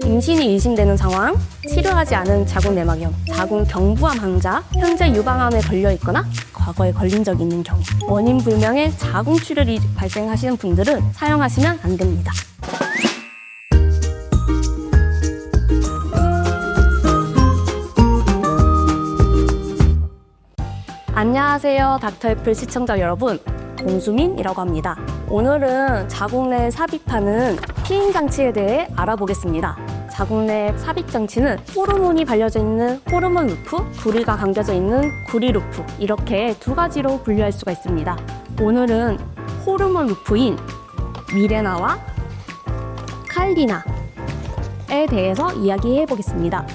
임신이 의심되는 상황, 치료하지 않은 자궁내막염, 자궁경부암 환자, 현재 유방암에 걸려있거나 과거에 걸린 적이 있는 경우, 원인 불명의 자궁출혈이 발생하시는 분들은 사용하시면 안 됩니다. 안녕하세요, 닥터애플 시청자 여러분, 공수민이라고 합니다. 오늘은 자궁 내 삽입하는 피임장치에 대해 알아보겠습니다. 자궁 내 삽입장치는 호르몬이 발려져 있는 호르몬 루프, 구리가 감겨져 있는 구리 루프, 이렇게 두 가지로 분류할 수가 있습니다. 오늘은 호르몬 루프인 미레나와 칼리나에 대해서 이야기해 보겠습니다.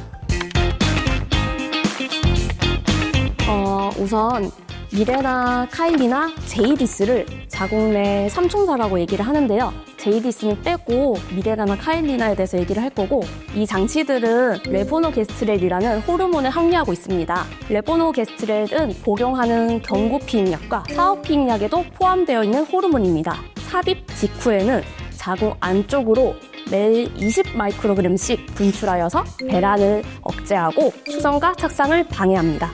우선 미레나, 카일리나, 제이디스를 자궁 내 삼총사라고 얘기를 하는데요. 제이디스는 빼고 미레나나 카일리나에 대해서 얘기를 할 거고, 이 장치들은 레보노게스트렐이라는 호르몬을 함유하고 있습니다. 레보노게스트렐은 복용하는 경구피임약과 사후피임약에도 포함되어 있는 호르몬입니다. 삽입 직후에는 자궁 안쪽으로 매일 20마이크로그램씩 분출하여서 배란을 억제하고 수정과 착상을 방해합니다.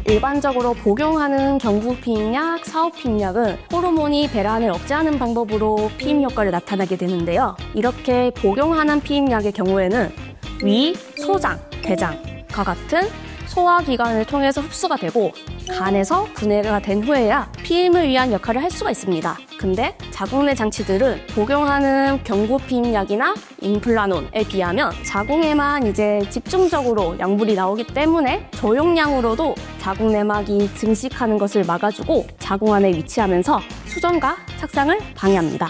일반적으로 복용하는 경구피임약, 사후피임약은 호르몬이 배란을 억제하는 방법으로 피임 효과를 나타나게 되는데요. 이렇게 복용하는 피임약의 경우에는 위, 소장, 대장과 같은 소화기관을 통해서 흡수가 되고 간에서 분해가 된 후에야 피임을 위한 역할을 할 수가 있습니다. 근데 자궁 내 장치들은 복용하는 경구피임약이나 임플라논에 비하면 자궁에만 이제 집중적으로 약물이 나오기 때문에 저용량으로도 자궁 내막이 증식하는 것을 막아주고 자궁 안에 위치하면서 수정과 착상을 방해합니다.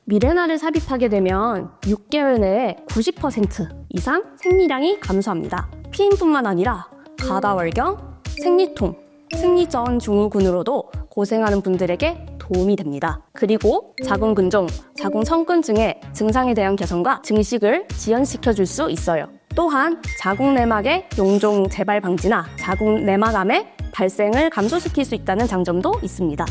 미레나를 삽입하게 되면 6개월 내에 90% 이상 생리량이 감소합니다. 피임뿐만 아니라 가다월경, 생리통, 생리저항 증후군으로도 고생하는 분들에게 도움이 됩니다. 그리고 자궁근종, 자궁성근증의 증상에 대한 개선과 증식을 지연시켜줄 수 있어요. 또한 자궁 내막의 용종 재발 방지나 자궁 내막암의 발생을 감소시킬 수 있다는 장점도 있습니다.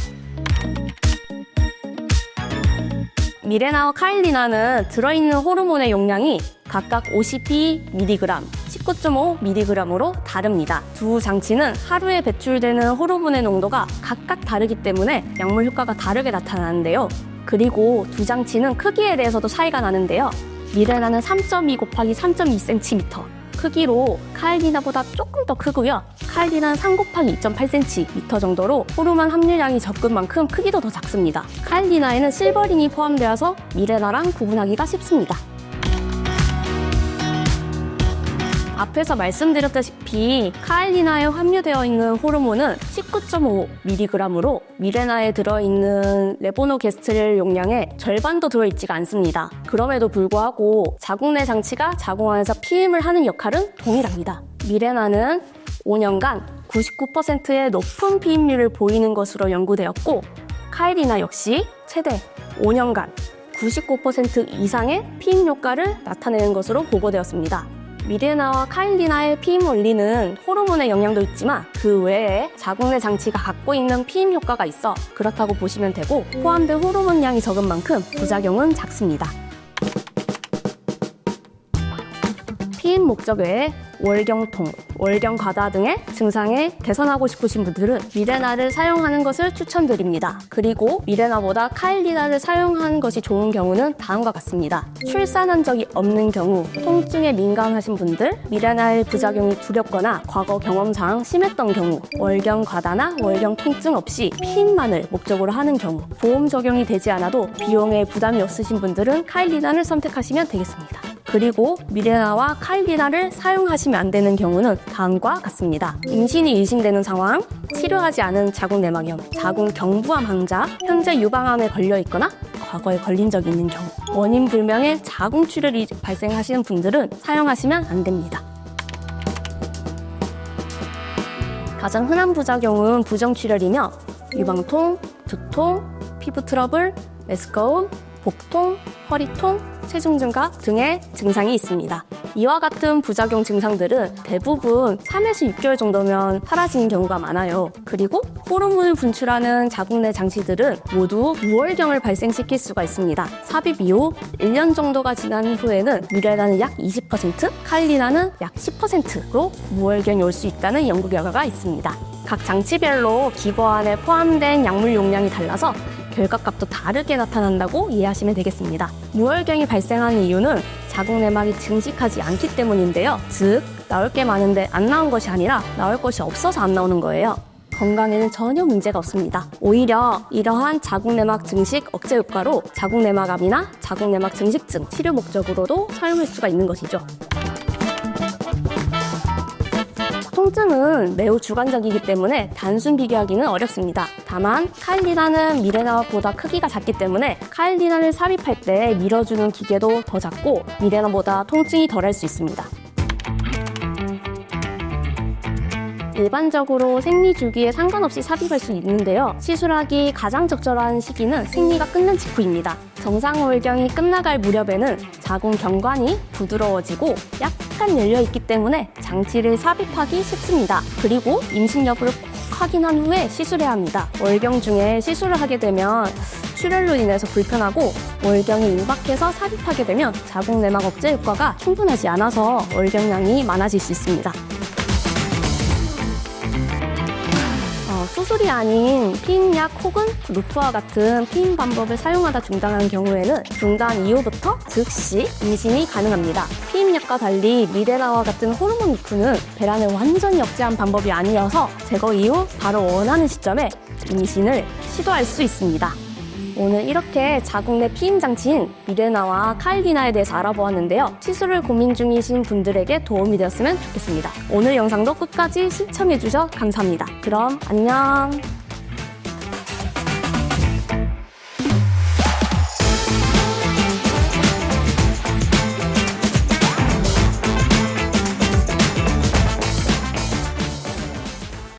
미레나와 카일리나는 들어있는 호르몬의 용량이 각각 52mg, 19.5mg으로 다릅니다. 두 장치는 하루에 배출되는 호르몬의 농도가 각각 다르기 때문에 약물 효과가 다르게 나타나는데요. 그리고 두 장치는 크기에 대해서도 차이가 나는데요. 미레나는 3.2 곱하기 3.2cm 크기로 카일리나보다 조금 더 크고요. 카일리나는 3 곱하기 2.8cm 정도로 호르몬 함유량이 적은 만큼 크기도 더 작습니다. 카일리나에는 실버린이 포함되어서 미레나랑 구분하기가 쉽습니다. 앞에서 말씀드렸다시피 카일리나에 함유되어 있는 호르몬은 19.5mg으로 미레나에 들어있는 레보노게스트렐 용량의 절반도 들어있지가 않습니다. 그럼에도 불구하고 자궁 내 장치가 자궁 안에서 피임을 하는 역할은 동일합니다. 미레나는 5년간 99%의 높은 피임률을 보이는 것으로 연구되었고, 카일리나 역시 최대 5년간 99% 이상의 피임 효과를 나타내는 것으로 보고되었습니다. 미레나와 카일리나의 피임 원리는 호르몬의 영향도 있지만 그 외에 자궁 내 장치가 갖고 있는 피임 효과가 있어 그렇다고 보시면 되고, 포함된 호르몬량이 적은 만큼 부작용은 작습니다. 피임 목적 외에 월경통, 월경과다 등의 증상에 개선하고 싶으신 분들은 미레나를 사용하는 것을 추천드립니다. 그리고 미레나보다 카일리나를 사용하는 것이 좋은 경우는 다음과 같습니다. 출산한 적이 없는 경우, 통증에 민감하신 분들, 미레나의 부작용이 두렵거나 과거 경험상 심했던 경우, 월경과다나 월경통증 없이 피임만을 목적으로 하는 경우, 보험 적용이 되지 않아도 비용에 부담이 없으신 분들은 카일리나를 선택하시면 되겠습니다. 그리고 미레나와 카일리나를 사용하시면 안 되는 경우는 다음과 같습니다. 임신이 의심되는 상황, 치료하지 않은 자궁내막염, 자궁경부암 환자, 현재 유방암에 걸려있거나 과거에 걸린 적이 있는 경우, 원인 불명의 자궁출혈이 발생하시는 분들은 사용하시면 안 됩니다. 가장 흔한 부작용은 부정출혈이며 유방통, 두통, 피부 트러블, 메스꺼움, 복통, 허리통, 체중 증가 등의 증상이 있습니다. 이와 같은 부작용 증상들은 대부분 3에서 6개월 정도면 사라지는 경우가 많아요. 그리고 호르몬을 분출하는 자궁 내 장치들은 모두 무월경을 발생시킬 수가 있습니다. 삽입 이후 1년 정도가 지난 후에는 미레나는 약 20%, 카일리나는 약 10%로 무월경이 올 수 있다는 연구 결과가 있습니다. 각 장치별로 기거 안에 포함된 약물 용량이 달라서 결과값도 다르게 나타난다고 이해하시면 되겠습니다. 무월경이 발생하는 이유는 자궁 내막이 증식하지 않기 때문인데요. 즉, 나올 게 많은데 안 나온 것이 아니라 나올 것이 없어서 안 나오는 거예요. 건강에는 전혀 문제가 없습니다. 오히려 이러한 자궁 내막 증식 억제 효과로 자궁 내막암이나 자궁 내막 증식증 치료 목적으로도 사용할 수가 있는 것이죠. 통증은 매우 주관적이기 때문에 단순 비교하기는 어렵습니다. 다만 카일리나는 미레나보다 크기가 작기 때문에 카일리나를 삽입할 때 밀어주는 기계도 더 작고 미레나보다 통증이 덜할 수 있습니다. 일반적으로 생리 주기에 상관없이 삽입할 수 있는데요. 시술하기 가장 적절한 시기는 생리가 끝난 직후입니다. 정상 월경이 끝나갈 무렵에는 자궁 경관이 부드러워지고 약간 열려있기 때문에 장치를 삽입하기 쉽습니다. 그리고 임신 여부를 꼭 확인한 후에 시술해야 합니다. 월경 중에 시술을 하게 되면 출혈로 인해서 불편하고 월경이 임박해서 삽입하게 되면 자궁 내막 억제 효과가 충분하지 않아서 월경량이 많아질 수 있습니다. 수술이 아닌 피임약 혹은 루프와 같은 피임 방법을 사용하다 중단하는 경우에는 중단 이후부터 즉시 임신이 가능합니다. 피임약과 달리 미레나와 같은 호르몬 루프는 배란을 완전히 억제한 방법이 아니어서 제거 이후 바로 원하는 시점에 임신을 시도할 수 있습니다. 오늘 이렇게 자궁 내 피임 장치인 미레나와 카일리나에 대해서 알아보았는데요. 시술을 고민 중이신 분들에게 도움이 되었으면 좋겠습니다. 오늘 영상도 끝까지 시청해주셔서 감사합니다. 그럼 안녕!